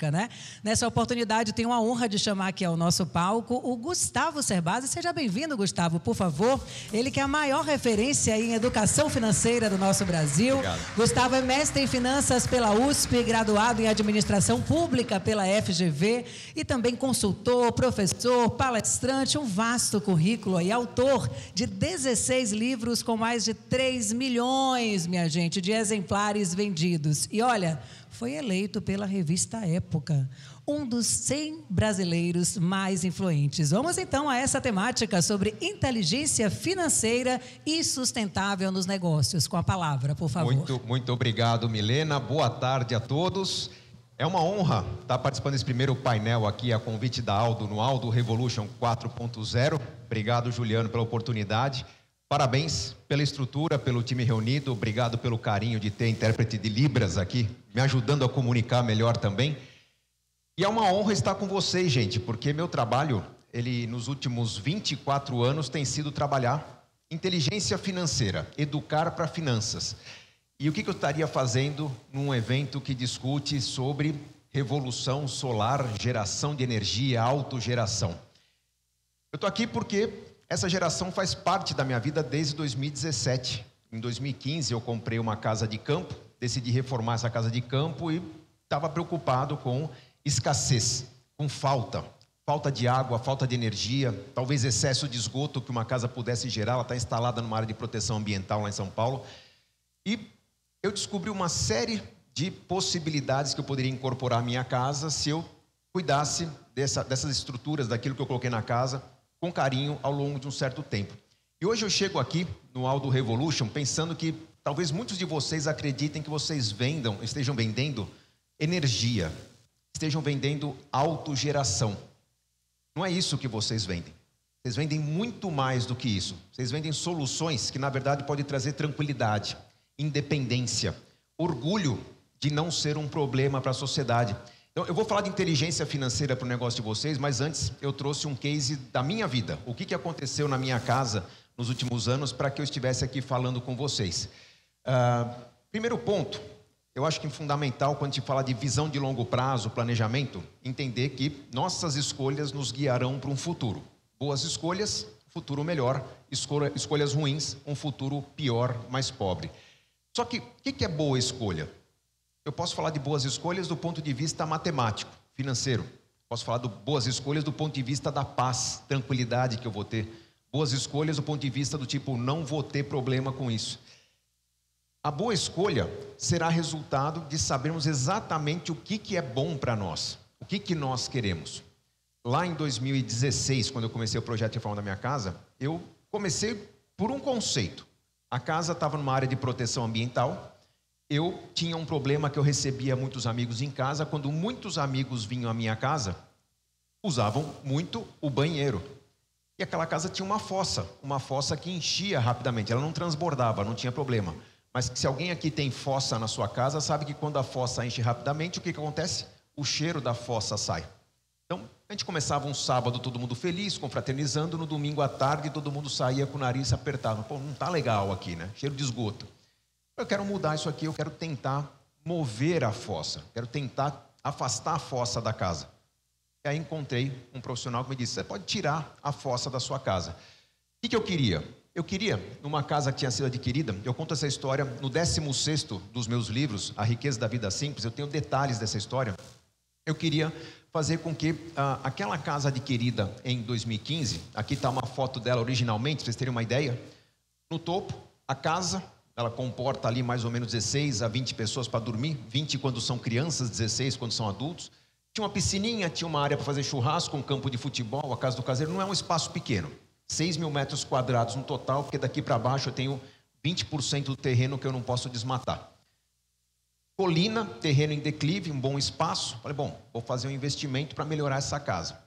né? Nessa oportunidade, tenho a honra de chamar aqui ao nosso palco o Gustavo Cerbasi. Seja bem-vindo, Gustavo, por favor. Ele que é a maior referência em educação financeira do nosso Brasil. Obrigado. Gustavo é mestre em finanças pela USP, graduado em administração pública pela FGV e também consultor, professor, palestrante, um vasto currículo e autor de 16 livros com mais de 3 milhões, minha gente, de exemplares vendidos. E olha, foi eleito pela revista Época um dos 100 brasileiros mais influentes. Vamos então a essa temática sobre inteligência financeira e sustentável nos negócios. Com a palavra, por favor. Muito obrigado, Milena. Boa tarde a todos. É uma honra estar participando desse primeiro painel aqui, a convite da Aldo, no Aldo Revolution 4.0. Obrigado, Juliano, pela oportunidade. Parabéns pela estrutura, pelo time reunido. Obrigado pelo carinho de ter intérprete de Libras aqui, me ajudando a comunicar melhor também. E é uma honra estar com vocês, gente, porque meu trabalho, ele nos últimos 24 anos tem sido trabalhar inteligência financeira, educar para finanças. E o que eu estaria fazendo num evento que discute sobre revolução solar, geração de energia, autogeração? Eu estou aqui porque essa geração faz parte da minha vida desde 2017. Em 2015 eu comprei uma casa de campo, decidi reformar essa casa de campo e estava preocupado com escassez, com falta de água, falta de energia, talvez excesso de esgoto que uma casa pudesse gerar. Ela está instalada numa área de proteção ambiental lá em São Paulo. E eu descobri uma série de possibilidades que eu poderia incorporar à minha casa se eu cuidasse dessas estruturas, daquilo que eu coloquei na casa, com carinho ao longo de um certo tempo. E hoje eu chego aqui no Aldo Revolution pensando que talvez muitos de vocês acreditem que vocês estejam vendendo energia, estejam vendendo autogeração. Não é isso que vocês vendem. Vocês vendem muito mais do que isso. Vocês vendem soluções que na verdade podem trazer tranquilidade, independência, orgulho de não ser um problema para a sociedade. Então, eu vou falar de inteligência financeira para o negócio de vocês, mas antes eu trouxe um case da minha vida. O que aconteceu na minha casa nos últimos anos para que eu estivesse aqui falando com vocês. Primeiro ponto, eu acho que é fundamental quando a gente fala de visão de longo prazo, planejamento, entender que nossas escolhas nos guiarão para um futuro. Boas escolhas, futuro melhor. Escolhas ruins, um futuro pior, mais pobre. Só que, o que é boa escolha? Eu posso falar de boas escolhas do ponto de vista matemático, financeiro. Posso falar de boas escolhas do ponto de vista da paz, tranquilidade que eu vou ter. Boas escolhas do ponto de vista do tipo, não vou ter problema com isso. A boa escolha será resultado de sabermos exatamente o que é bom para nós. O que nós queremos. Lá em 2016, quando eu comecei o projeto de reforma da minha casa, eu comecei por um conceito. A casa estava numa área de proteção ambiental. Eu tinha um problema que eu recebia muitos amigos em casa. Quando muitos amigos vinham à minha casa, usavam muito o banheiro. E aquela casa tinha uma fossa que enchia rapidamente. Ela não transbordava, não tinha problema. Mas se alguém aqui tem fossa na sua casa, sabe que quando a fossa enche rapidamente, o que acontece? O cheiro da fossa sai. Então, a gente começava um sábado todo mundo feliz, confraternizando. No domingo à tarde, todo mundo saía com o nariz apertado. Pô, não tá legal aqui, né? Cheiro de esgoto. Eu quero mudar isso aqui, eu quero tentar mover a fossa. Quero tentar afastar a fossa da casa. E aí encontrei um profissional que me disse, você pode tirar a fossa da sua casa. O que eu queria? Eu queria, numa casa que tinha sido adquirida, eu conto essa história no 16º dos meus livros, A Riqueza da Vida Simples, eu tenho detalhes dessa história. Eu queria fazer com que aquela casa adquirida em 2015, aqui está uma foto dela originalmente, para vocês terem uma ideia. No topo, a casa, ela comporta ali mais ou menos 16 a 20 pessoas para dormir, 20 quando são crianças, 16 quando são adultos. Tinha uma piscininha, tinha uma área para fazer churrasco, um campo de futebol, a casa do caseiro. Não é um espaço pequeno, 6 mil metros quadrados no total, porque daqui para baixo eu tenho 20% do terreno que eu não posso desmatar. Colina, terreno em declive, um bom espaço. Falei, bom, vou fazer um investimento para melhorar essa casa.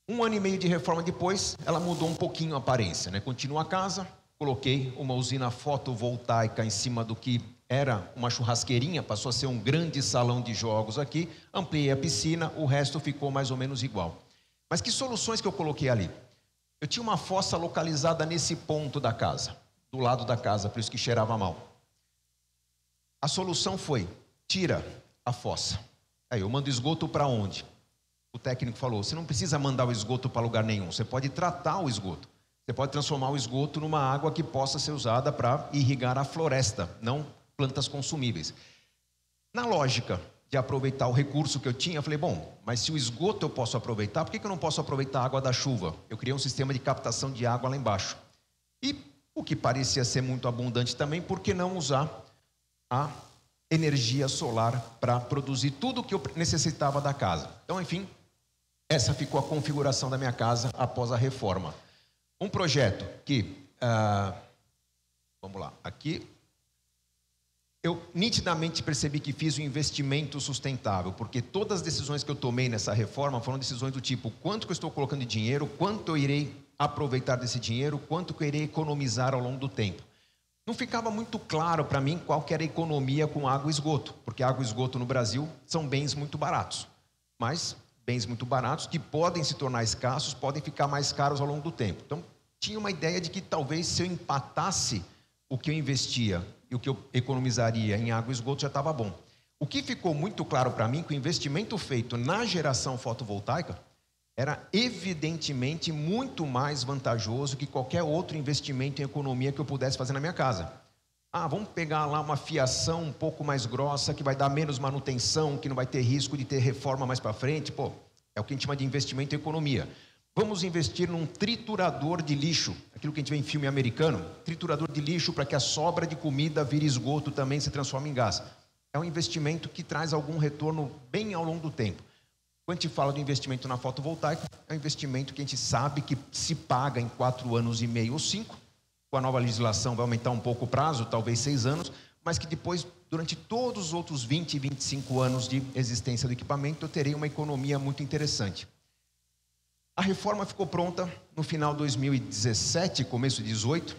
1 ano e meio de reforma depois, ela mudou um pouquinho a aparência, né? Continua a casa, coloquei uma usina fotovoltaica em cima do que era uma churrasqueirinha, passou a ser um grande salão de jogos aqui, ampliei a piscina, o resto ficou mais ou menos igual. Mas que soluções que eu coloquei ali? Eu tinha uma fossa localizada nesse ponto da casa, do lado da casa, por isso que cheirava mal. A solução foi, tira a fossa. Aí eu mando esgoto para onde? O técnico falou, você não precisa mandar o esgoto para lugar nenhum, você pode tratar o esgoto. Você pode transformar o esgoto numa água que possa ser usada para irrigar a floresta, não plantas consumíveis. Na lógica de aproveitar o recurso que eu tinha, eu falei, bom, mas se o esgoto eu posso aproveitar, por que eu não posso aproveitar a água da chuva? Eu criei um sistema de captação de água lá embaixo. E o que parecia ser muito abundante também, por que não usar a energia solar para produzir tudo o que eu necessitava da casa? Então, enfim, essa ficou a configuração da minha casa após a reforma. Um projeto que, vamos lá, aqui, eu nitidamente percebi que fiz um investimento sustentável, porque todas as decisões que eu tomei nessa reforma foram decisões do tipo, quanto que eu estou colocando de dinheiro, quanto eu irei aproveitar desse dinheiro, quanto que eu irei economizar ao longo do tempo. Não ficava muito claro para mim qual que era a economia com água e esgoto, porque água e esgoto no Brasil são bens muito baratos, mas bens muito baratos que podem se tornar escassos, podem ficar mais caros ao longo do tempo. Então, tinha uma ideia de que talvez se eu empatasse o que eu investia e o que eu economizaria em água e esgoto já estava bom. O que ficou muito claro para mim, que o investimento feito na geração fotovoltaica era evidentemente muito mais vantajoso que qualquer outro investimento em economia que eu pudesse fazer na minha casa. Vamos pegar lá uma fiação um pouco mais grossa, que vai dar menos manutenção, que não vai ter risco de ter reforma mais para frente. Pô, é o que a gente chama de investimento em economia. Vamos investir num triturador de lixo, aquilo que a gente vê em filme americano, triturador de lixo para que a sobra de comida vire esgoto também se transforme em gás. É um investimento que traz algum retorno bem ao longo do tempo. Quando a gente fala do investimento na fotovoltaica, é um investimento que a gente sabe que se paga em 4 anos e meio ou 5, com a nova legislação vai aumentar um pouco o prazo, talvez 6 anos, mas que depois, durante todos os outros 20 e 25 anos de existência do equipamento, eu terei uma economia muito interessante. A reforma ficou pronta no final de 2017, começo de 2018.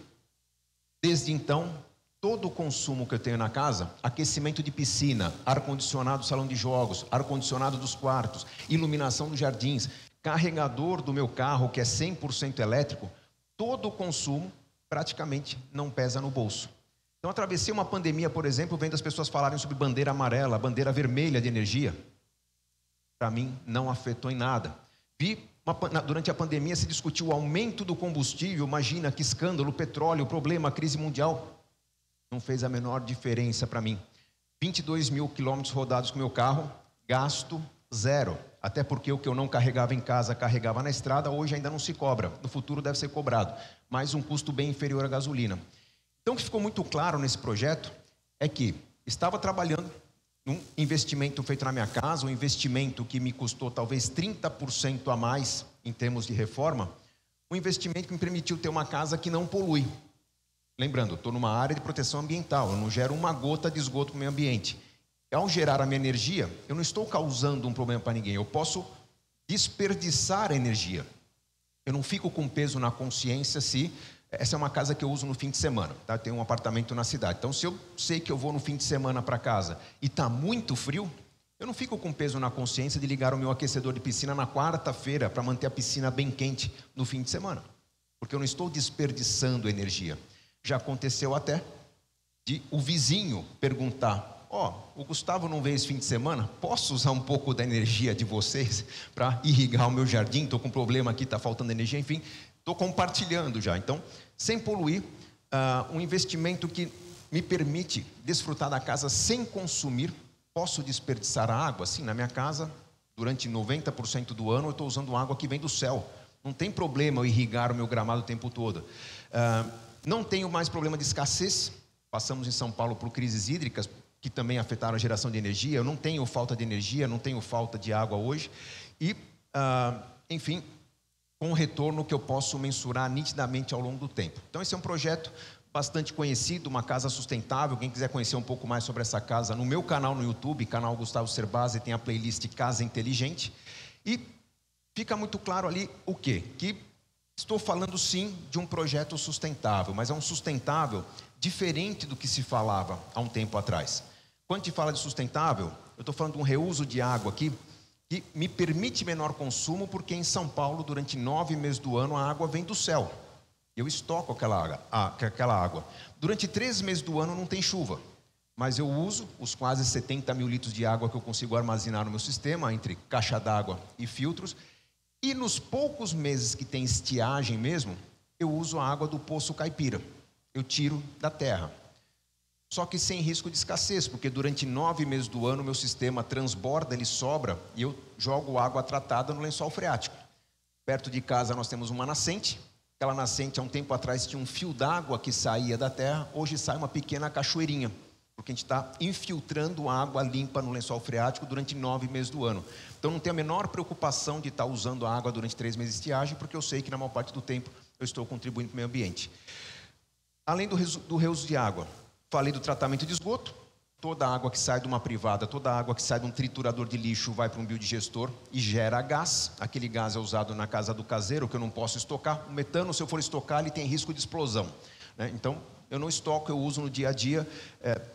Desde então, todo o consumo que eu tenho na casa, aquecimento de piscina, ar-condicionado do salão de jogos, ar-condicionado dos quartos, iluminação dos jardins, carregador do meu carro, que é 100% elétrico, todo o consumo praticamente não pesa no bolso. Então, atravessei uma pandemia, por exemplo, vendo as pessoas falarem sobre bandeira amarela, bandeira vermelha de energia. Para mim, não afetou em nada. Durante a pandemia se discutiu o aumento do combustível, imagina que escândalo, petróleo, problema, crise mundial. Não fez a menor diferença para mim. 22 mil quilômetros rodados com meu carro, gasto zero. Até porque o que eu não carregava em casa, carregava na estrada, hoje ainda não se cobra. No futuro deve ser cobrado, mas um custo bem inferior à gasolina. Então o que ficou muito claro nesse projeto é que estava trabalhando num investimento feito na minha casa, um investimento que me custou talvez 30% a mais em termos de reforma, um investimento que me permitiu ter uma casa que não polui. Lembrando, estou numa área de proteção ambiental, eu não gero uma gota de esgoto para o meio ambiente. Ao gerar a minha energia, eu não estou causando um problema para ninguém, eu posso desperdiçar a energia. Eu não fico com peso na consciência se... Essa é uma casa que eu uso no fim de semana, tá? Eu tenho um apartamento na cidade. Então, se eu sei que eu vou no fim de semana para casa e está muito frio, eu não fico com peso na consciência de ligar o meu aquecedor de piscina na quarta-feira para manter a piscina bem quente no fim de semana. Porque eu não estou desperdiçando energia. Já aconteceu até de o vizinho perguntar, o Gustavo não veio esse fim de semana? Posso usar um pouco da energia de vocês para irrigar o meu jardim? Estou com um problema aqui, está faltando energia, enfim... Estou compartilhando já. Então, sem poluir, um investimento que me permite desfrutar da casa sem consumir. Posso desperdiçar a água? Sim, na minha casa, durante 90% do ano, eu estou usando água que vem do céu. Não tem problema eu irrigar o meu gramado o tempo todo. Não tenho mais problema de escassez. Passamos em São Paulo por crises hídricas, que também afetaram a geração de energia. Eu não tenho falta de energia, não tenho falta de água hoje. E, enfim... com um retorno que eu posso mensurar nitidamente ao longo do tempo. Então esse é um projeto bastante conhecido, uma casa sustentável. Quem quiser conhecer um pouco mais sobre essa casa, no meu canal no YouTube, canal Gustavo Cerbasi, tem a playlist Casa Inteligente. E fica muito claro ali o quê? Que estou falando sim de um projeto sustentável, mas é um sustentável diferente do que se falava há um tempo atrás. Quando a gente fala de sustentável, eu estou falando de um reuso de água aqui, que me permite menor consumo, porque em São Paulo, durante 9 meses do ano, a água vem do céu. Eu estoco aquela água. Durante 3 meses do ano não tem chuva. mas eu uso os quase 70 mil litros de água que eu consigo armazenar no meu sistema, entre caixa d'água e filtros. E nos poucos meses que tem estiagem mesmo, eu uso a água do Poço Caipira. Eu tiro da terra. Só que sem risco de escassez, porque durante 9 meses do ano, meu sistema transborda, ele sobra, e eu jogo água tratada no lençol freático. Perto de casa nós temos uma nascente. Aquela nascente, há um tempo atrás, tinha um fio d'água que saía da terra. Hoje sai uma pequena cachoeirinha, porque a gente está infiltrando água limpa no lençol freático durante 9 meses do ano. Então não tenho a menor preocupação de estar usando a água durante 3 meses de estiagem, porque eu sei que na maior parte do tempo eu estou contribuindo para o meio ambiente. Além do reuso de água, falei do tratamento de esgoto. Toda a água que sai de uma privada, toda a água que sai de um triturador de lixo vai para um biodigestor e gera gás. Aquele gás é usado na casa do caseiro, que eu não posso estocar. O metano, se eu for estocar, ele tem risco de explosão, né? Então, eu não estoco, eu uso no dia a dia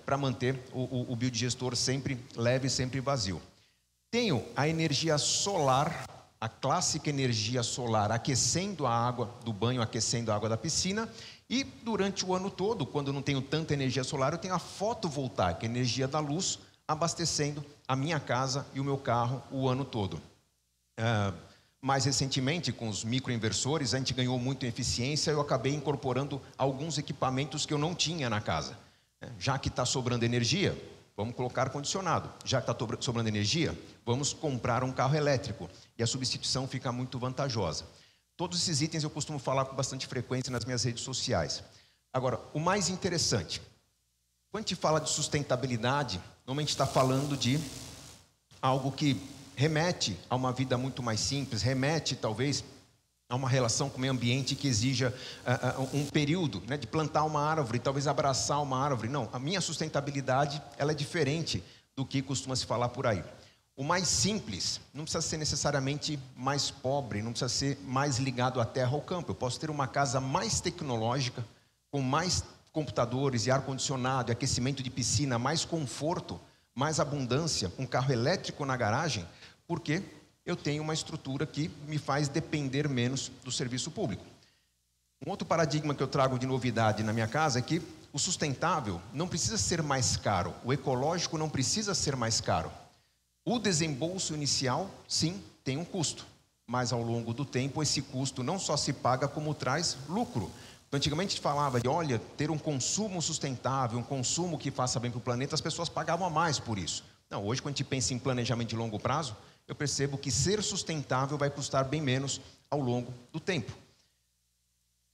para manter o biodigestor sempre leve, sempre vazio. Tenho a energia solar, a clássica energia solar, aquecendo a água do banho, aquecendo a água da piscina. E durante o ano todo, quando eu não tenho tanta energia solar, eu tenho a fotovoltaica, a energia da luz, abastecendo a minha casa e o meu carro o ano todo. Mais recentemente, com os microinversores, a gente ganhou muito em eficiência. Eu acabei incorporando alguns equipamentos que eu não tinha na casa. Já que está sobrando energia, vamos colocar ar-condicionado. Já que está sobrando energia, vamos comprar um carro elétrico. E a substituição fica muito vantajosa. Todos esses itens eu costumo falar com bastante frequência nas minhas redes sociais. Agora, o mais interessante, quando a gente fala de sustentabilidade, normalmente está falando de algo que remete a uma vida muito mais simples, remete talvez a uma relação com o meio ambiente que exija um período, né, de plantar uma árvore, talvez abraçar uma árvore. Não, a minha sustentabilidade ela é diferente do que costuma se falar por aí. O mais simples, não precisa ser necessariamente mais pobre, não precisa ser mais ligado à terra ou ao campo. Eu posso ter uma casa mais tecnológica, com mais computadores e ar-condicionado, e aquecimento de piscina, mais conforto, mais abundância, um carro elétrico na garagem, porque eu tenho uma estrutura que me faz depender menos do serviço público. Um outro paradigma que eu trago de novidade na minha casa é que o sustentável não precisa ser mais caro, o ecológico não precisa ser mais caro. O desembolso inicial, sim, tem um custo, mas ao longo do tempo esse custo não só se paga como traz lucro. Antigamente a gente falava de, olha, ter um consumo sustentável, um consumo que faça bem para o planeta, as pessoas pagavam a mais por isso. Não, hoje quando a gente pensa em planejamento de longo prazo, eu percebo que ser sustentável vai custar bem menos ao longo do tempo.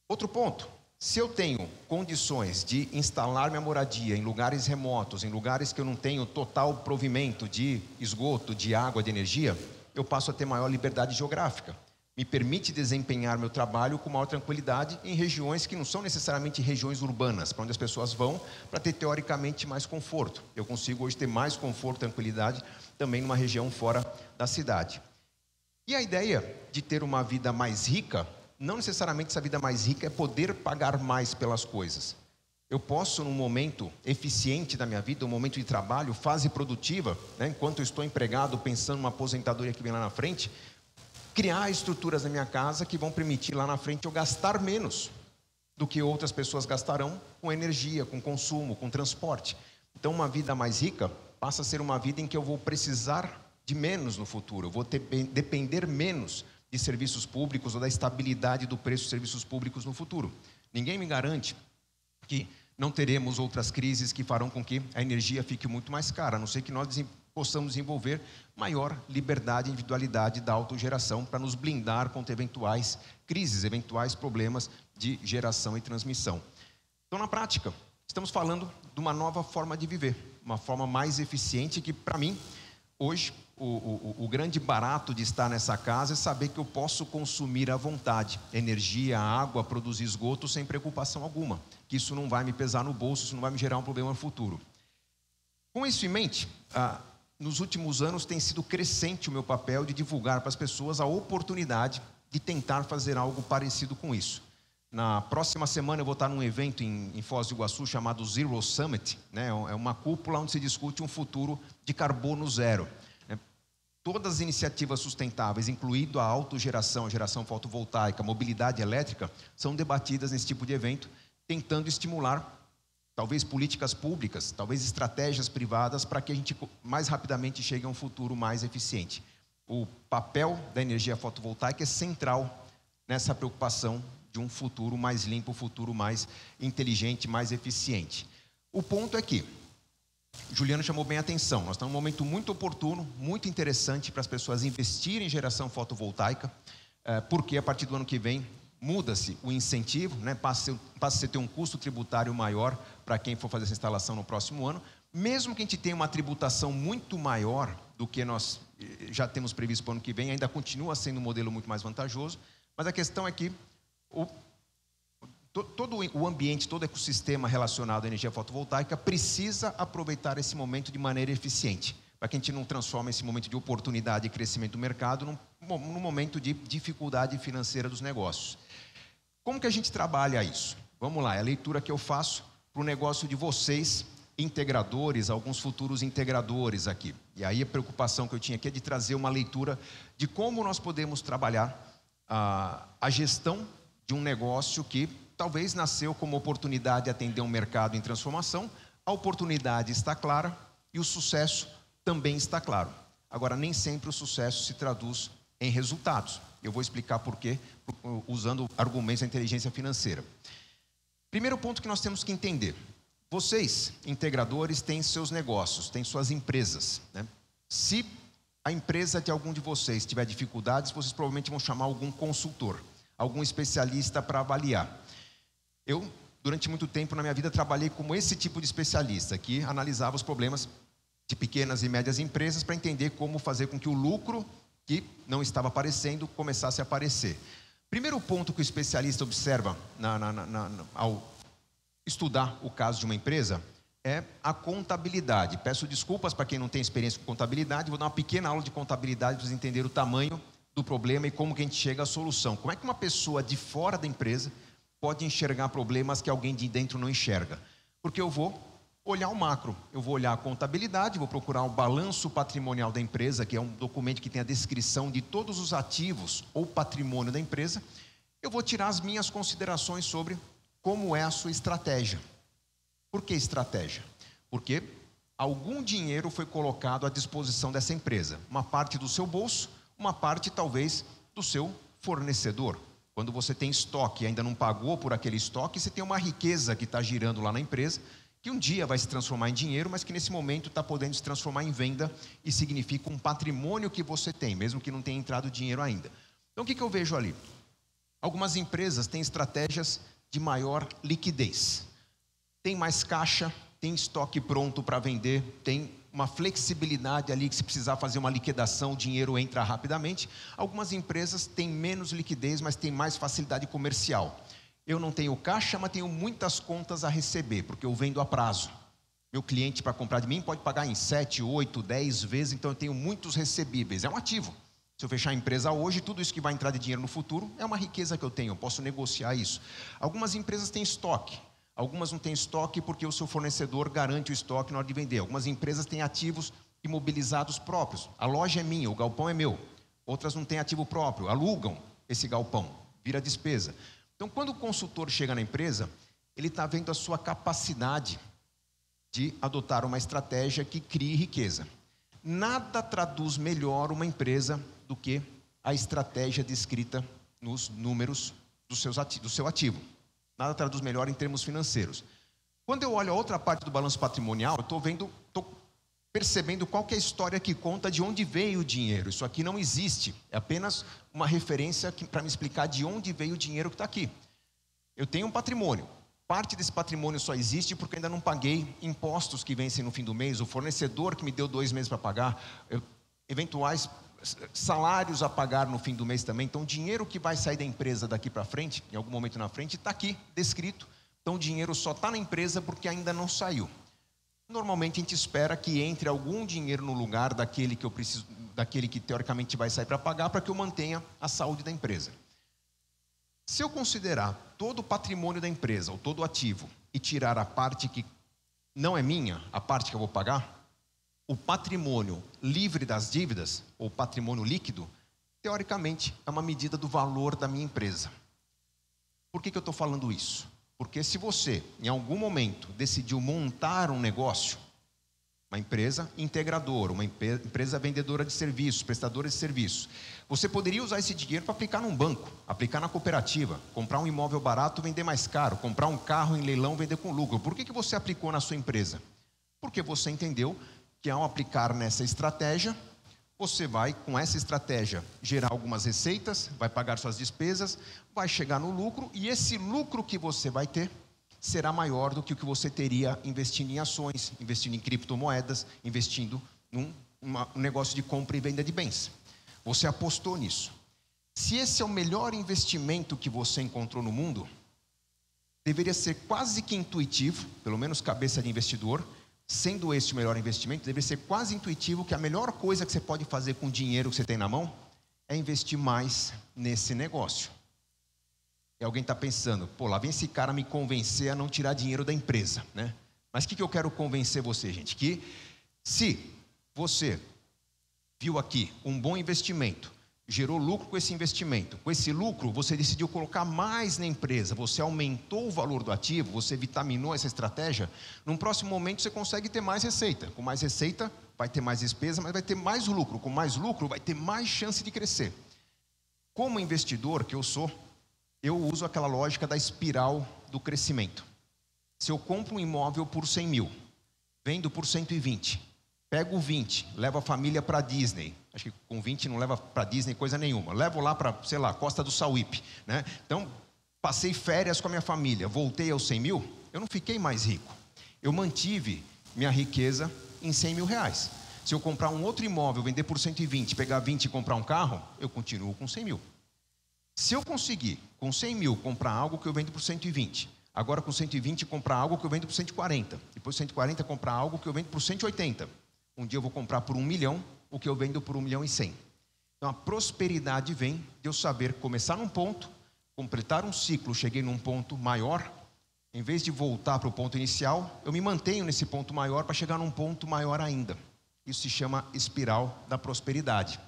Outro ponto, se eu tenho condições de instalar minha moradia em lugares remotos, em lugares que eu não tenho total provimento de esgoto, de água, de energia, eu passo a ter maior liberdade geográfica. Me permite desempenhar meu trabalho com maior tranquilidade em regiões que não são necessariamente regiões urbanas, para onde as pessoas vão para ter teoricamente mais conforto. Eu consigo hoje ter mais conforto e tranquilidade também numa região fora da cidade. E a ideia de ter uma vida mais rica, não necessariamente essa vida mais rica é poder pagar mais pelas coisas. Eu posso, num momento eficiente da minha vida, um momento de trabalho, fase produtiva, né, enquanto eu estou empregado, pensando numa aposentadoria que vem lá na frente, criar estruturas na minha casa que vão permitir lá na frente eu gastar menos do que outras pessoas gastarão com energia, com consumo, com transporte. Então, uma vida mais rica passa a ser uma vida em que eu vou precisar de menos no futuro, eu vou depender menos de serviços públicos ou da estabilidade do preço de serviços públicos no futuro. Ninguém me garante que não teremos outras crises que farão com que a energia fique muito mais cara, a não ser que nós possamos desenvolver maior liberdade e individualidade da autogeração para nos blindar contra eventuais crises, eventuais problemas de geração e transmissão. Então, na prática, estamos falando de uma nova forma de viver, uma forma mais eficiente que, para mim, hoje, o grande barato de estar nessa casa é saber que eu posso consumir à vontade energia, água, produzir esgoto sem preocupação alguma, que isso não vai me pesar no bolso, isso não vai me gerar um problema no futuro. Com isso em mente, nos últimos anos tem sido crescente o meu papel de divulgar para as pessoas a oportunidade de tentar fazer algo parecido com isso. Na próxima semana eu vou estar num evento em Foz do Iguaçu chamado Zero Summit, né? É uma cúpula onde se discute um futuro de carbono zero. Todas as iniciativas sustentáveis, incluindo a autogeração, a geração fotovoltaica, a mobilidade elétrica, são debatidas nesse tipo de evento, tentando estimular talvez políticas públicas, talvez estratégias privadas para que a gente mais rapidamente chegue a um futuro mais eficiente. O papel da energia fotovoltaica é central nessa preocupação de um futuro mais limpo, um futuro mais inteligente, mais eficiente. O ponto é que Juliano chamou bem a atenção. Nós estamos num momento muito oportuno, muito interessante para as pessoas investirem em geração fotovoltaica, porque a partir do ano que vem muda-se o incentivo, né? passa a ter um custo tributário maior para quem for fazer essa instalação no próximo ano. Mesmo que a gente tenha uma tributação muito maior do que nós já temos previsto para o ano que vem, ainda continua sendo um modelo muito mais vantajoso. Mas a questão é que todo o ambiente, todo o ecossistema relacionado à energia fotovoltaica precisa aproveitar esse momento de maneira eficiente, para que a gente não transforme esse momento de oportunidade e crescimento do mercado num momento de dificuldade financeira dos negócios. Como que a gente trabalha isso? Vamos lá, é a leitura que eu faço para o negócio de vocês, integradores, alguns futuros integradores aqui. E aí a preocupação que eu tinha aqui é de trazer uma leitura de como nós podemos trabalhar a gestão de um negócio que talvez nasceu como oportunidade de atender um mercado em transformação. A oportunidade está clara e o sucesso também está claro. Agora, nem sempre o sucesso se traduz em resultados. Eu vou explicar por quê, usando argumentos da inteligência financeira. Primeiro ponto que nós temos que entender. Vocês, integradores, têm seus negócios, têm suas empresas, né? Se a empresa de algum de vocês tiver dificuldades, vocês provavelmente vão chamar algum consultor, algum especialista para avaliar. Eu, durante muito tempo na minha vida, trabalhei como esse tipo de especialista, que analisava os problemas de pequenas e médias empresas para entender como fazer com que o lucro que não estava aparecendo começasse a aparecer. Primeiro ponto que o especialista observa ao estudar o caso de uma empresa é a contabilidade. Peço desculpas para quem não tem experiência com contabilidade, vou dar uma pequena aula de contabilidade para vocês entenderem o tamanho do problema e como que a gente chega à solução. Como é que uma pessoa de fora da empresa pode enxergar problemas que alguém de dentro não enxerga? Porque eu vou olhar o macro, eu vou olhar a contabilidade, vou procurar o balanço patrimonial da empresa, que é um documento que tem a descrição de todos os ativos ou patrimônio da empresa. Eu vou tirar as minhas considerações sobre como é a sua estratégia. Por que estratégia? Porque algum dinheiro foi colocado à disposição dessa empresa. Uma parte do seu bolso, uma parte talvez do seu fornecedor. Quando você tem estoque e ainda não pagou por aquele estoque, você tem uma riqueza que está girando lá na empresa, que um dia vai se transformar em dinheiro, mas que nesse momento está podendo se transformar em venda e significa um patrimônio que você tem, mesmo que não tenha entrado dinheiro ainda. Então o que eu vejo ali? Algumas empresas têm estratégias de maior liquidez. Tem mais caixa, tem estoque pronto para vender, tem uma flexibilidade ali que se precisar fazer uma liquidação, o dinheiro entra rapidamente. Algumas empresas têm menos liquidez, mas têm mais facilidade comercial. Eu não tenho caixa, mas tenho muitas contas a receber, porque eu vendo a prazo. Meu cliente, para comprar de mim, pode pagar em 7, 8, 10 vezes, então eu tenho muitos recebíveis. É um ativo. Se eu fechar a empresa hoje, tudo isso que vai entrar de dinheiro no futuro é uma riqueza que eu tenho, eu posso negociar isso. Algumas empresas têm estoque, algumas não têm estoque porque o seu fornecedor garante o estoque na hora de vender. Algumas empresas têm ativos imobilizados próprios. A loja é minha, o galpão é meu. Outras não têm ativo próprio, alugam esse galpão, vira despesa. Então, quando o consultor chega na empresa, ele está vendo a sua capacidade de adotar uma estratégia que crie riqueza. Nada traduz melhor uma empresa do que a estratégia descrita nos números do seu ativo. Nada traduz melhor em termos financeiros. Quando eu olho a outra parte do balanço patrimonial, eu estou percebendo qual que é a história que conta de onde veio o dinheiro. Isso aqui não existe, é apenas uma referência para me explicar de onde veio o dinheiro que está aqui. Eu tenho um patrimônio. Parte desse patrimônio só existe porque eu ainda não paguei impostos que vencem no fim do mês, o fornecedor que me deu 2 meses para pagar, eventuais salários a pagar no fim do mês também. Então, o dinheiro que vai sair da empresa daqui para frente, em algum momento na frente, está aqui, descrito. Então, o dinheiro só está na empresa porque ainda não saiu. Normalmente, a gente espera que entre algum dinheiro no lugar daquele que eu preciso, daquele que teoricamente vai sair para pagar, para que eu mantenha a saúde da empresa. Se eu considerar todo o patrimônio da empresa, ou todo o ativo, e tirar a parte que não é minha, a parte que eu vou pagar, o patrimônio livre das dívidas, ou patrimônio líquido, teoricamente é uma medida do valor da minha empresa. Por que eu estou falando isso? Porque se você, em algum momento, decidiu montar um negócio, uma empresa integradora, uma empresa vendedora de serviços, prestadora de serviços, você poderia usar esse dinheiro para aplicar num banco, aplicar na cooperativa, comprar um imóvel barato, vender mais caro, comprar um carro em leilão, vender com lucro. Por que você aplicou na sua empresa? Porque você entendeu que ao aplicar nessa estratégia, você vai, com essa estratégia, gerar algumas receitas, vai pagar suas despesas, vai chegar no lucro, e esse lucro que você vai ter será maior do que o que você teria investindo em ações, investindo em criptomoedas, investindo num negócio de compra e venda de bens. Você apostou nisso. Se esse é o melhor investimento que você encontrou no mundo, deveria ser quase que intuitivo, pelo menos cabeça de investidor, sendo esse o melhor investimento, deveria ser quase intuitivo que a melhor coisa que você pode fazer com o dinheiro que você tem na mão é investir mais nesse negócio. E alguém está pensando, pô, lá vem esse cara me convencer a não tirar dinheiro da empresa, né? Mas o que eu quero convencer você, gente? Que se você viu aqui um bom investimento, gerou lucro com esse investimento, com esse lucro você decidiu colocar mais na empresa, você aumentou o valor do ativo, você vitaminou essa estratégia, num próximo momento você consegue ter mais receita. Com mais receita vai ter mais despesa, mas vai ter mais lucro. Com mais lucro vai ter mais chance de crescer. Como investidor que eu sou, eu uso aquela lógica da espiral do crescimento. Se eu compro um imóvel por 100 mil, vendo por 120, pego 20, levo a família para Disney. Acho que com 20 não leva para Disney coisa nenhuma. Levo lá para, sei lá, Costa do Sauípe, né? Então, passei férias com a minha família, voltei aos 100 mil, eu não fiquei mais rico. Eu mantive minha riqueza em 100 mil reais. Se eu comprar um outro imóvel, vender por 120, pegar 20 e comprar um carro, eu continuo com 100 mil. Se eu conseguir, com 100 mil, comprar algo que eu vendo por 120, agora com 120 comprar algo que eu vendo por 140, depois 140 comprar algo que eu vendo por 180, um dia eu vou comprar por 1 milhão, o que eu vendo por 1 milhão e 100. Então a prosperidade vem de eu saber começar num ponto, completar um ciclo, cheguei num ponto maior, em vez de voltar para o ponto inicial, eu me mantenho nesse ponto maior para chegar num ponto maior ainda. Isso se chama espiral da prosperidade.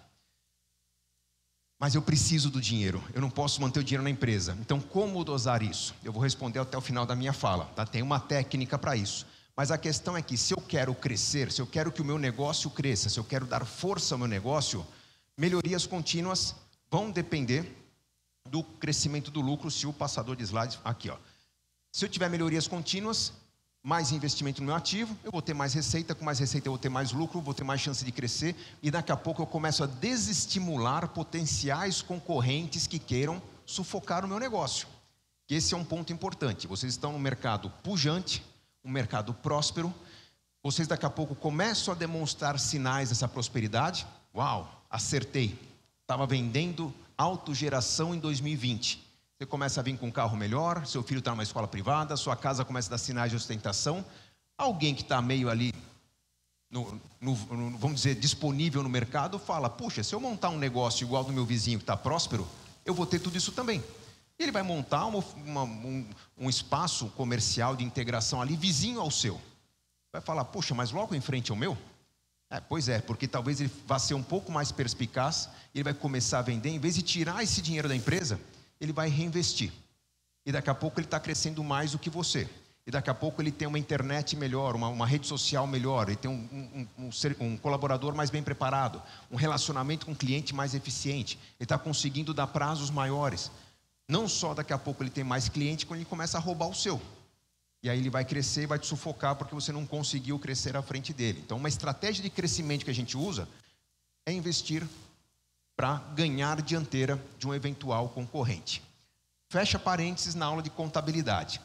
Mas eu preciso do dinheiro, eu não posso manter o dinheiro na empresa. Então, como dosar isso? Eu vou responder até o final da minha fala, tá? Tem uma técnica para isso. Mas a questão é que se eu quero crescer, se eu quero que o meu negócio cresça, se eu quero dar força ao meu negócio, melhorias contínuas vão depender do crescimento do lucro. Se o passador de slides, aqui ó. Se eu tiver melhorias contínuas, mais investimento no meu ativo, eu vou ter mais receita, com mais receita eu vou ter mais lucro, vou ter mais chance de crescer, e daqui a pouco eu começo a desestimular potenciais concorrentes que queiram sufocar o meu negócio. Esse é um ponto importante. Vocês estão no mercado pujante, um mercado próspero, vocês daqui a pouco começam a demonstrar sinais dessa prosperidade. Uau, acertei, estava vendendo autogeração em 2020. Você começa a vir com um carro melhor, seu filho está numa escola privada, sua casa começa a dar sinais de ostentação. Alguém que está meio ali, vamos dizer, disponível no mercado, fala, puxa, se eu montar um negócio igual do meu vizinho que está próspero, eu vou ter tudo isso também. E ele vai montar um espaço comercial de integração ali, vizinho ao seu. Vai falar, puxa, mas logo em frente ao meu? Pois é, porque talvez ele vá ser um pouco mais perspicaz, e ele vai começar a vender, em vez de tirar esse dinheiro da empresa, ele vai reinvestir. E daqui a pouco ele está crescendo mais do que você. E daqui a pouco ele tem uma internet melhor, uma rede social melhor, ele tem um colaborador mais bem preparado, um relacionamento com o cliente mais eficiente, ele está conseguindo dar prazos maiores. Não só daqui a pouco ele tem mais cliente, quando ele começa a roubar o seu. E aí ele vai crescer e vai te sufocar porque você não conseguiu crescer à frente dele. Então uma estratégia de crescimento que a gente usa é investir para ganhar dianteira de um eventual concorrente. Fecha parênteses na aula de contabilidade.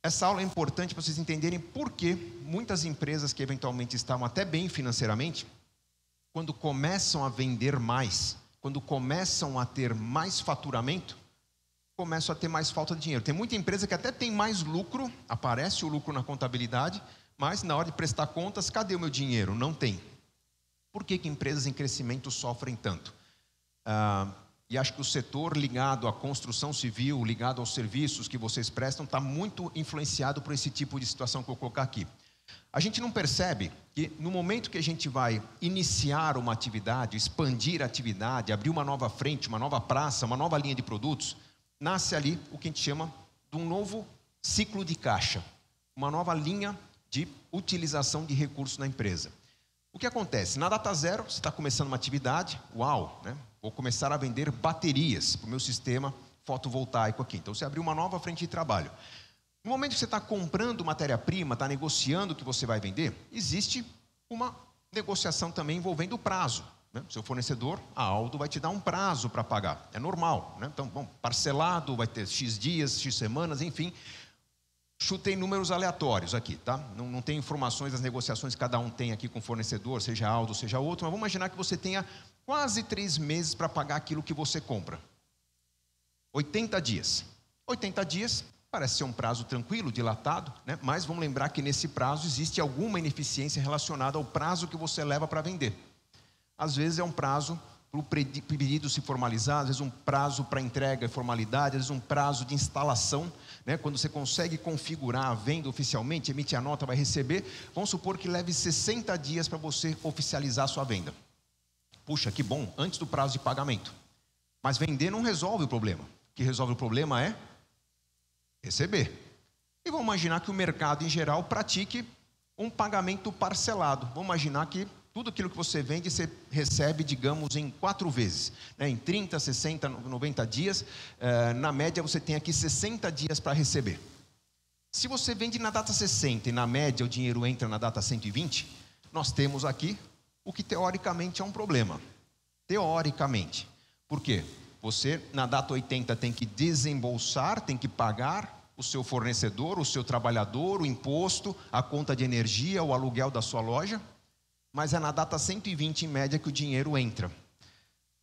Essa aula é importante para vocês entenderem por que muitas empresas que eventualmente estavam até bem financeiramente, quando começam a vender mais, quando começam a ter mais faturamento, começam a ter mais falta de dinheiro. Tem muita empresa que até tem mais lucro, aparece o lucro na contabilidade, mas na hora de prestar contas, cadê o meu dinheiro? Não tem. Por que empresas em crescimento sofrem tanto? E acho que o setor ligado à construção civil, ligado aos serviços que vocês prestam, está muito influenciado por esse tipo de situação que eu vou colocar aqui. A gente não percebe que no momento que a gente vai iniciar uma atividade, expandir a atividade, abrir uma nova frente, uma nova praça, uma nova linha de produtos, nasce ali o que a gente chama de um novo ciclo de caixa, uma nova linha de utilização de recursos na empresa. O que acontece? Na data zero, você está começando uma atividade, uau, né? Vou começar a vender baterias para o meu sistema fotovoltaico aqui. Então, você abriu uma nova frente de trabalho. No momento que você está comprando matéria-prima, está negociando o que você vai vender, existe uma negociação também envolvendo o prazo, né? Seu fornecedor, a Aldo, vai te dar um prazo para pagar. É normal, né? Então, bom, parcelado, vai ter X dias, X semanas, enfim. Chutei números aleatórios aqui, tá? Não tem informações das negociações que cada um tem aqui com o fornecedor, seja Aldo, seja outro, mas vamos imaginar que você tenha quase 3 meses para pagar aquilo que você compra. 80 dias. 80 dias parece ser um prazo tranquilo, dilatado, né? Mas vamos lembrar que nesse prazo existe alguma ineficiência relacionada ao prazo que você leva para vender. Às vezes é um prazo para o pedido se formalizar, às vezes um prazo para entrega e formalidade, às vezes um prazo de instalação, né? Quando você consegue configurar a venda oficialmente, emite a nota, vai receber, vamos supor que leve 60 dias para você oficializar a sua venda. Puxa, que bom, antes do prazo de pagamento. Mas vender não resolve o problema. O que resolve o problema é receber. E vamos imaginar que o mercado em geral pratique um pagamento parcelado. Vamos imaginar que tudo aquilo que você vende, você recebe, digamos, em 4 vezes, né? Em 30, 60, 90 dias, na média você tem aqui 60 dias para receber. Se você vende na data 60 e na média o dinheiro entra na data 120, nós temos aqui o que teoricamente é um problema. Teoricamente. Por quê? Você na data 80 tem que desembolsar, tem que pagar o seu fornecedor, o seu trabalhador, o imposto, a conta de energia, o aluguel da sua loja. Mas é na data 120, em média, que o dinheiro entra.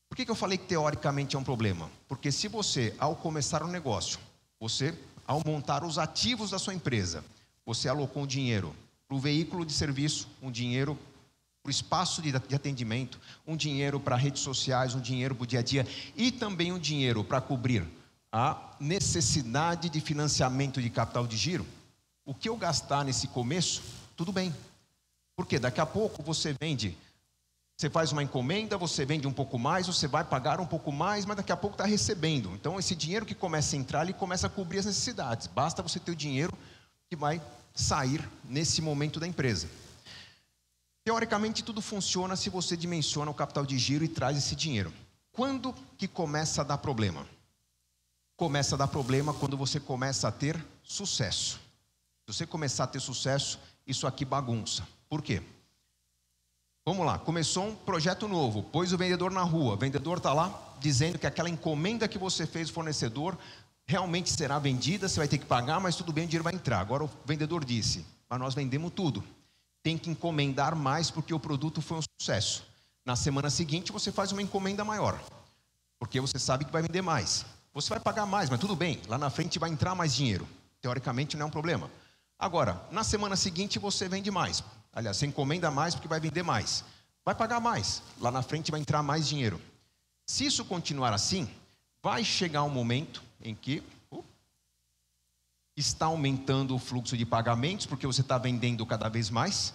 Por que eu falei que teoricamente é um problema? Porque se você, ao começar um negócio, você, ao montar os ativos da sua empresa, você alocou um dinheiro para o veículo de serviço, um dinheiro para o espaço de atendimento, um dinheiro para redes sociais, um dinheiro para o dia a dia e também um dinheiro para cobrir a necessidade de financiamento de capital de giro, o que eu gastar nesse começo, tudo bem. Porque daqui a pouco você vende, você faz uma encomenda, você vende um pouco mais, você vai pagar um pouco mais, mas daqui a pouco está recebendo. Então esse dinheiro que começa a entrar, ele começa a cobrir as necessidades. Basta você ter o dinheiro que vai sair nesse momento da empresa. Teoricamente tudo funciona se você dimensiona o capital de giro e traz esse dinheiro. Quando que começa a dar problema? Começa a dar problema quando você começa a ter sucesso. Se você começar a ter sucesso, isso aqui bagunça. Por quê? Vamos lá, começou um projeto novo, pôs o vendedor na rua, o vendedor está lá dizendo que aquela encomenda que você fez, fornecedor, realmente será vendida, você vai ter que pagar, mas tudo bem, o dinheiro vai entrar. Agora o vendedor disse, mas nós vendemos tudo, tem que encomendar mais porque o produto foi um sucesso. Na semana seguinte você faz uma encomenda maior, porque você sabe que vai vender mais. Você vai pagar mais, mas tudo bem, lá na frente vai entrar mais dinheiro. Teoricamente não é um problema. Agora, na semana seguinte você vende mais. Aliás, você encomenda mais porque vai vender mais. Vai pagar mais. Lá na frente vai entrar mais dinheiro. Se isso continuar assim, vai chegar um momento em que está aumentando o fluxo de pagamentos, porque você está vendendo cada vez mais.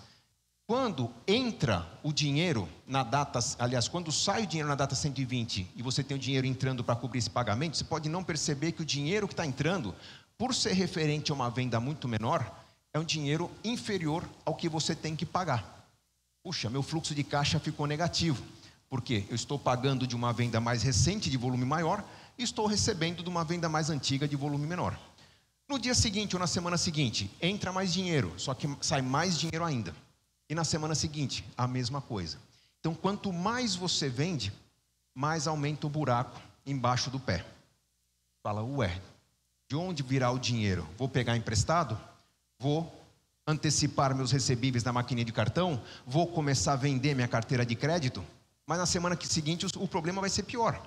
Quando entra o dinheiro na data, aliás, quando sai o dinheiro na data 120 e você tem o dinheiro entrando para cobrir esse pagamento, você pode não perceber que o dinheiro que está entrando, por ser referente a uma venda muito menor, é um dinheiro inferior ao que você tem que pagar. Puxa, meu fluxo de caixa ficou negativo, porque eu estou pagando de uma venda mais recente de volume maior e estou recebendo de uma venda mais antiga de volume menor. No dia seguinte ou na semana seguinte, entra mais dinheiro, só que sai mais dinheiro ainda. E na semana seguinte, a mesma coisa. Então, quanto mais você vende, mais aumenta o buraco embaixo do pé. Fala, ué, de onde virá o dinheiro? Vou pegar emprestado? Vou antecipar meus recebíveis na maquininha de cartão? Vou começar a vender minha carteira de crédito? Mas na semana seguinte o problema vai ser pior.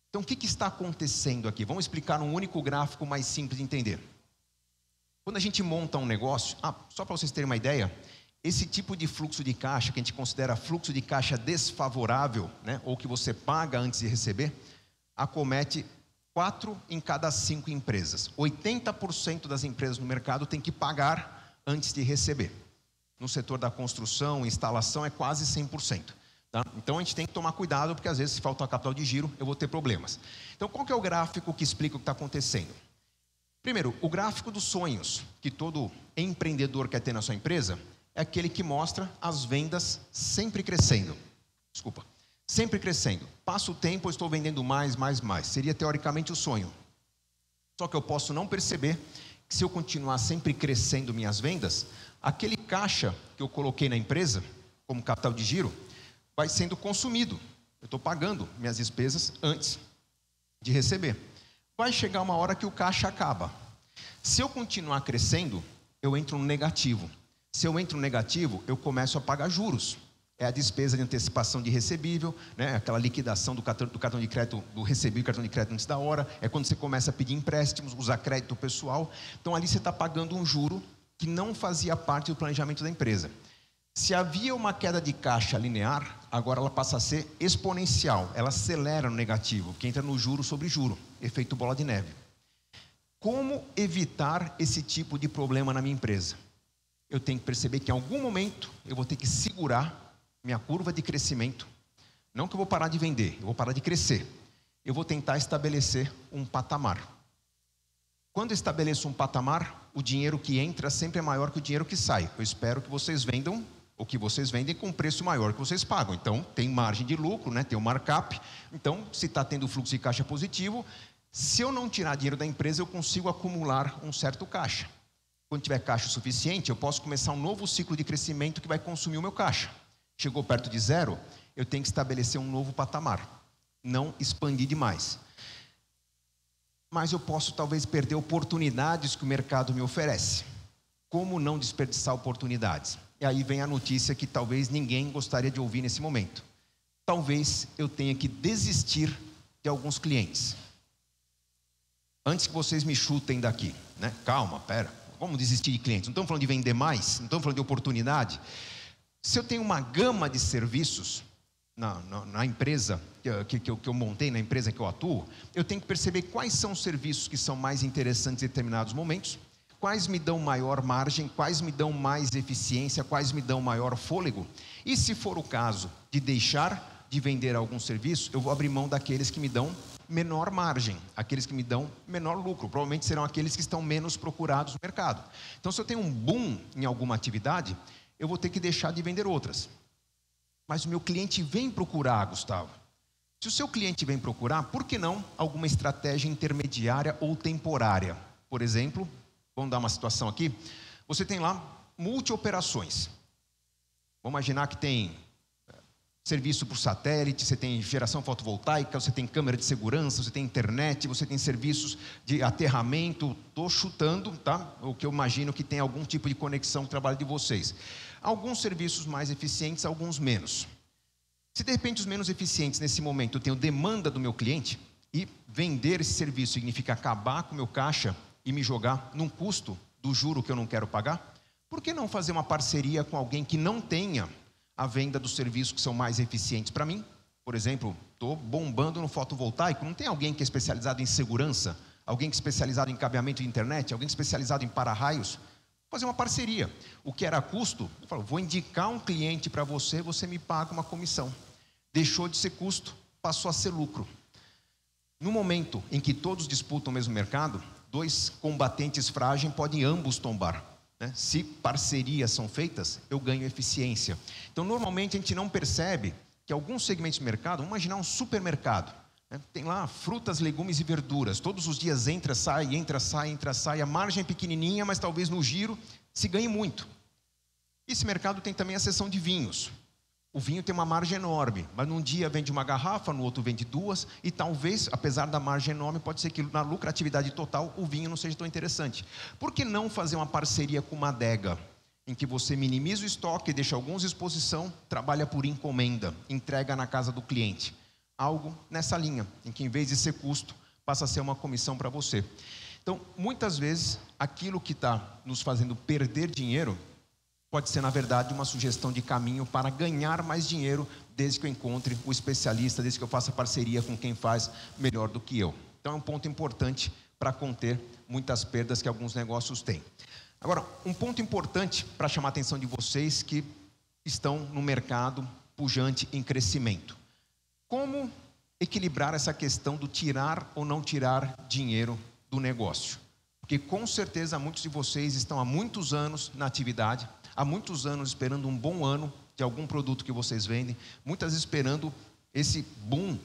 Então, o que está acontecendo aqui? Vamos explicar num único gráfico mais simples de entender. Quando a gente monta um negócio, só para vocês terem uma ideia, esse tipo de fluxo de caixa, que a gente considera fluxo de caixa desfavorável, né, ou que você paga antes de receber, acomete 4 em cada 5 empresas. 80% das empresas no mercado tem que pagar antes de receber. No setor da construção, instalação, é quase 100%. Tá? Então a gente tem que tomar cuidado, porque às vezes se faltar capital de giro, eu vou ter problemas. Então qual que é o gráfico que explica o que está acontecendo? Primeiro, o gráfico dos sonhos, que todo empreendedor quer ter na sua empresa, é aquele que mostra as vendas sempre crescendo. Desculpa. Sempre crescendo. Passa o tempo, eu estou vendendo mais. Seria teoricamente o sonho. Só que eu posso não perceber que se eu continuar sempre crescendo minhas vendas, aquele caixa que eu coloquei na empresa, como capital de giro, vai sendo consumido. Eu estou pagando minhas despesas antes de receber. Vai chegar uma hora que o caixa acaba. Se eu continuar crescendo, eu entro no negativo. Se eu entro no negativo, eu começo a pagar juros. É a despesa de antecipação de recebível, né? Aquela liquidação do cartão de crédito, do recebível, cartão de crédito antes da hora. É quando você começa a pedir empréstimos, usar crédito pessoal. Então ali você está pagando um juro que não fazia parte do planejamento da empresa. Se havia uma queda de caixa linear, agora ela passa a ser exponencial. Ela acelera no negativo, que entra no juro sobre juro, efeito bola de neve. Como evitar esse tipo de problema na minha empresa? Eu tenho que perceber que em algum momento eu vou ter que segurar minha curva de crescimento. Não que eu vou parar de vender, eu vou parar de crescer. Eu vou tentar estabelecer um patamar. Quando eu estabeleço um patamar, o dinheiro que entra sempre é maior que o dinheiro que sai. Eu espero que vocês vendam o que vocês vendem com preço maior que vocês pagam. Então, tem margem de lucro, né? Tem o markup. Então, se está tendo fluxo de caixa positivo, se eu não tirar dinheiro da empresa, eu consigo acumular um certo caixa. Quando tiver caixa suficiente, eu posso começar um novo ciclo de crescimento que vai consumir o meu caixa. Chegou perto de zero, eu tenho que estabelecer um novo patamar. Não expandir demais. Mas eu posso talvez perder oportunidades que o mercado me oferece. Como não desperdiçar oportunidades? E aí vem a notícia que talvez ninguém gostaria de ouvir nesse momento. Talvez eu tenha que desistir de alguns clientes. Antes que vocês me chutem daqui, né? Calma, pera. Vamos desistir de clientes? Não estamos falando de vender mais? Não estamos falando de oportunidade? Se eu tenho uma gama de serviços na empresa que eu montei, na empresa que eu atuo, eu tenho que perceber quais são os serviços que são mais interessantes em determinados momentos, quais me dão maior margem, quais me dão mais eficiência, quais me dão maior fôlego. E se for o caso de deixar de vender algum serviço, eu vou abrir mão daqueles que me dão menor margem, aqueles que me dão menor lucro. Provavelmente serão aqueles que estão menos procurados no mercado. Então, se eu tenho um boom em alguma atividade, eu vou ter que deixar de vender outras. Mas o meu cliente vem procurar, Gustavo. Se o seu cliente vem procurar, por que não alguma estratégia intermediária ou temporária? Por exemplo, vamos dar uma situação aqui. Você tem lá multi-operações. Vamos imaginar que tem serviço por satélite, você tem geração fotovoltaica, você tem câmera de segurança, você tem internet, você tem serviços de aterramento. Estou chutando, tá? O que eu imagino que tem algum tipo de conexão com o trabalho de vocês. Alguns serviços mais eficientes, alguns menos. Se de repente os menos eficientes nesse momento eu tenho demanda do meu cliente, e vender esse serviço significa acabar com o meu caixa e me jogar num custo do juro que eu não quero pagar, por que não fazer uma parceria com alguém que não tenha a venda dos serviços que são mais eficientes para mim? Por exemplo, estou bombando no fotovoltaico, não tem alguém que é especializado em segurança, alguém que é especializado em cabeamento de internet, alguém especializado em para-raios? Fazer uma parceria. O que era custo, eu falo, vou indicar um cliente para você, você me paga uma comissão. Deixou de ser custo, passou a ser lucro. No momento em que todos disputam o mesmo mercado, dois combatentes frágeis podem ambos tombar. Se parcerias são feitas, eu ganho eficiência. Então, normalmente, a gente não percebe que alguns segmentos do mercado, vamos imaginar um supermercado, tem lá frutas, legumes e verduras. Todos os dias entra, sai, entra, sai, entra, sai. A margem é pequenininha, mas talvez no giro se ganhe muito. Esse mercado tem também a seção de vinhos. O vinho tem uma margem enorme, mas num dia vende uma garrafa, no outro vende duas, e talvez, apesar da margem enorme, pode ser que na lucratividade total o vinho não seja tão interessante. Por que não fazer uma parceria com uma adega, em que você minimiza o estoque, deixa alguns em exposição, trabalha por encomenda, entrega na casa do cliente? Algo nessa linha, em que em vez de ser custo, passa a ser uma comissão para você. Então, muitas vezes, aquilo que está nos fazendo perder dinheiro, pode ser, na verdade, uma sugestão de caminho para ganhar mais dinheiro, desde que eu encontre o especialista, desde que eu faça parceria com quem faz melhor do que eu. Então, é um ponto importante para conter muitas perdas que alguns negócios têm. Agora, um ponto importante para chamar a atenção de vocês que estão no mercado pujante em crescimento. Como equilibrar essa questão do tirar ou não tirar dinheiro do negócio? Porque com certeza muitos de vocês estão há muitos anos na atividade, há muitos anos esperando um bom ano de algum produto que vocês vendem, muitas vezes esperando esse boom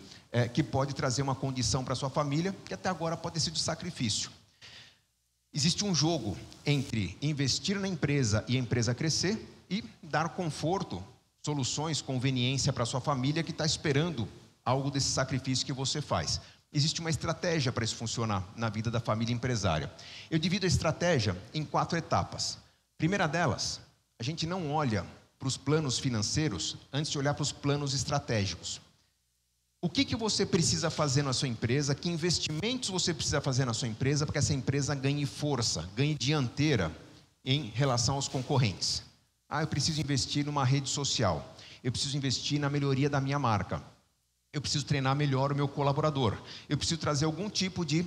que pode trazer uma condição para a sua família, que até agora pode ter sido sacrifício. Existe um jogo entre investir na empresa e a empresa crescer e dar conforto, soluções, conveniência para a sua família que está esperando algo desse sacrifício que você faz. Existe uma estratégia para isso funcionar na vida da família empresária. Eu divido a estratégia em 4 etapas. Primeira delas, a gente não olha para os planos financeiros antes de olhar para os planos estratégicos. O que você precisa fazer na sua empresa, que investimentos você precisa fazer na sua empresa para que essa empresa ganhe força, ganhe dianteira em relação aos concorrentes. Eu preciso investir numa rede social, eu preciso investir na melhoria da minha marca, eu preciso treinar melhor o meu colaborador, eu preciso trazer algum tipo de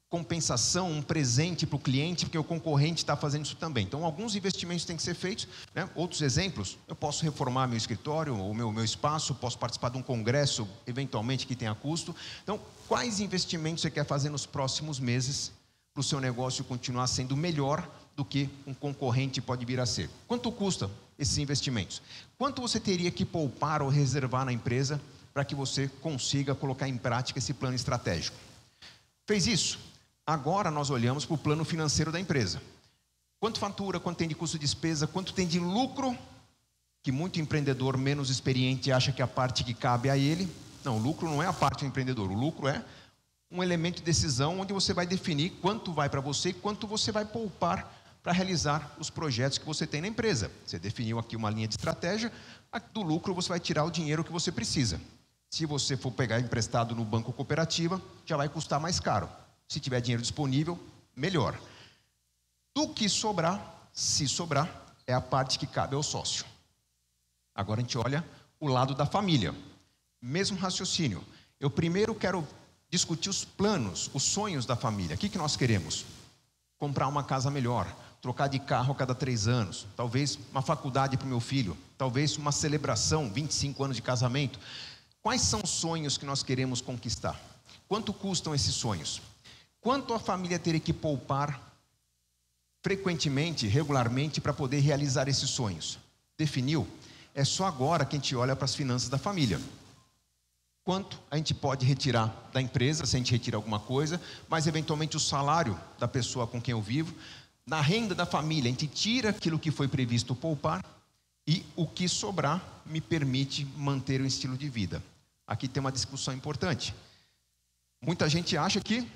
compensação, um presente para o cliente, porque o concorrente está fazendo isso também. Então, alguns investimentos têm que ser feitos, né? Outros exemplos, eu posso reformar meu escritório, o meu espaço, posso participar de um congresso, eventualmente, que tenha custo. Então, quais investimentos você quer fazer nos próximos meses para o seu negócio continuar sendo melhor do que um concorrente pode vir a ser? Quanto custa esses investimentos? Quanto você teria que poupar ou reservar na empresa para que você consiga colocar em prática esse plano estratégico? Fez isso? Agora nós olhamos para o plano financeiro da empresa. Quanto fatura, quanto tem de custo de despesa, quanto tem de lucro, que muito empreendedor menos experiente acha que é a parte que cabe a ele. Não, o lucro não é a parte do empreendedor, o lucro é um elemento de decisão onde você vai definir quanto vai para você e quanto você vai poupar para realizar os projetos que você tem na empresa. Você definiu aqui uma linha de estratégia, do lucro você vai tirar o dinheiro que você precisa. Se você for pegar emprestado no banco ou cooperativa, já vai custar mais caro. Se tiver dinheiro disponível, melhor. Do que sobrar, se sobrar, é a parte que cabe ao sócio. Agora a gente olha o lado da família. Mesmo raciocínio. Eu primeiro quero discutir os planos, os sonhos da família. O que nós queremos? Comprar uma casa melhor, trocar de carro a cada 3 anos, talvez uma faculdade para o meu filho, talvez uma celebração, 25 anos de casamento. Quais são os sonhos que nós queremos conquistar? Quanto custam esses sonhos? Quanto a família teria que poupar frequentemente, regularmente, para poder realizar esses sonhos? Definiu? É só agora que a gente olha para as finanças da família. Quanto a gente pode retirar da empresa, se a gente retira alguma coisa, mas eventualmente o salário da pessoa com quem eu vivo, na renda da família, a gente tira aquilo que foi previsto poupar e o que sobrar me permite manter o estilo de vida. Aqui tem uma discussão importante. Muita gente acha que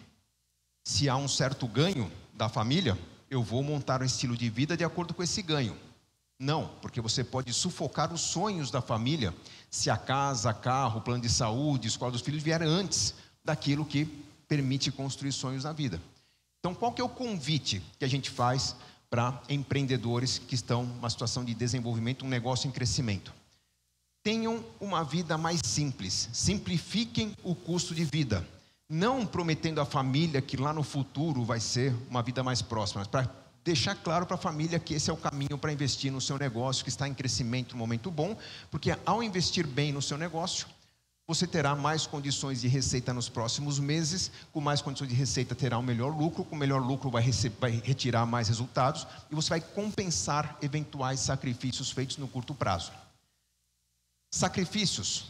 se há um certo ganho da família, eu vou montar um estilo de vida de acordo com esse ganho. Não, porque você pode sufocar os sonhos da família se a casa, carro, plano de saúde, escola dos filhos vier antes daquilo que permite construir sonhos na vida. Então, qual que é o convite que a gente faz para empreendedores que estão numa situação de desenvolvimento, um negócio em crescimento? Tenham uma vida mais simples, simplifiquem o custo de vida. Não prometendo à família que lá no futuro vai ser uma vida mais próxima, mas para deixar claro para a família que esse é o caminho para investir no seu negócio, que está em crescimento, um momento bom, porque ao investir bem no seu negócio, você terá mais condições de receita nos próximos meses, com mais condições de receita terá um melhor lucro, com melhor lucro vai retirar mais resultados e você vai compensar eventuais sacrifícios feitos no curto prazo. Sacrifícios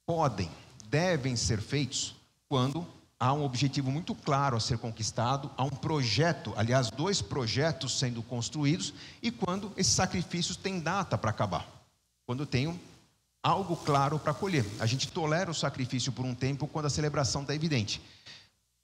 podem, devem ser feitos quando há um objetivo muito claro a ser conquistado, há um projeto, aliás, 2 projetos sendo construídos, e quando esses sacrifícios têm data para acabar. Quando tem algo claro para colher. A gente tolera o sacrifício por um tempo quando a celebração está evidente.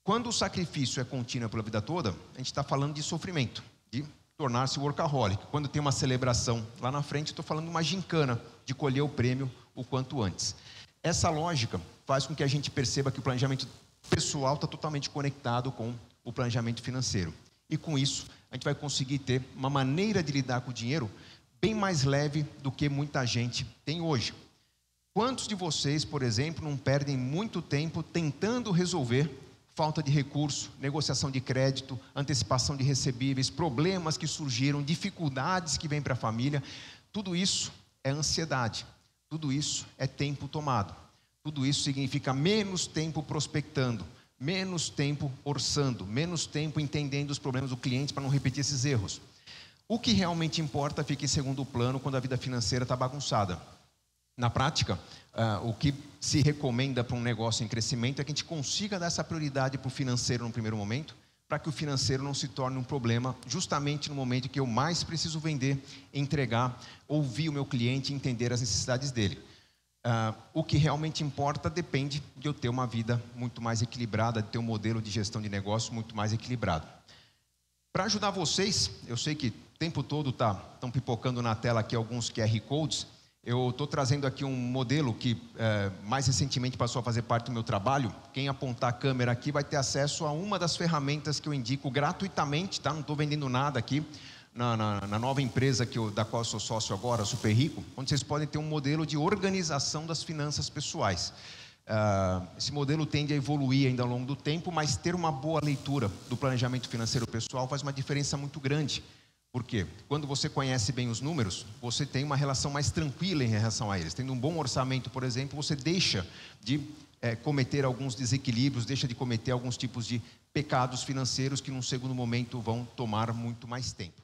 Quando o sacrifício é contínuo pela vida toda, a gente está falando de sofrimento, de tornar-se workaholic. Quando tem uma celebração lá na frente, estou falando de uma gincana, de colher o prêmio o quanto antes. Essa lógica faz com que a gente perceba que o planejamento pessoal está totalmente conectado com o planejamento financeiro. E com isso, a gente vai conseguir ter uma maneira de lidar com o dinheiro bem mais leve do que muita gente tem hoje. Quantos de vocês, por exemplo, não perdem muito tempo tentando resolver falta de recurso, negociação de crédito, antecipação de recebíveis, problemas que surgiram, dificuldades que vêm para a família? Tudo isso é ansiedade, tudo isso é tempo tomado. Tudo isso significa menos tempo prospectando, menos tempo orçando, menos tempo entendendo os problemas do cliente para não repetir esses erros. O que realmente importa fica em segundo plano quando a vida financeira está bagunçada. Na prática, o que se recomenda para um negócio em crescimento é que a gente consiga dar essa prioridade para o financeiro no primeiro momento, para que o financeiro não se torne um problema justamente no momento que eu mais preciso vender, entregar, ouvir o meu cliente e entender as necessidades dele. O que realmente importa depende de eu ter uma vida muito mais equilibrada, de ter um modelo de gestão de negócio muito mais equilibrado. Para ajudar vocês, eu sei que o tempo todo estão pipocando na tela aqui alguns QR Codes. Eu estou trazendo aqui um modelo que mais recentemente passou a fazer parte do meu trabalho. Quem apontar a câmera aqui vai ter acesso a uma das ferramentas que eu indico gratuitamente, tá? Não estou vendendo nada aqui, na nova empresa da qual eu sou sócio agora, Super Rico, onde vocês podem ter um modelo de organização das finanças pessoais. Esse modelo tende a evoluir ainda ao longo do tempo, mas ter uma boa leitura do planejamento financeiro pessoal faz uma diferença muito grande. Por quê? Quando você conhece bem os números, você tem uma relação mais tranquila em relação a eles. Tendo um bom orçamento, por exemplo, você deixa de cometer alguns desequilíbrios, deixa de cometer alguns tipos de pecados financeiros que num segundo momento vão tomar muito mais tempo.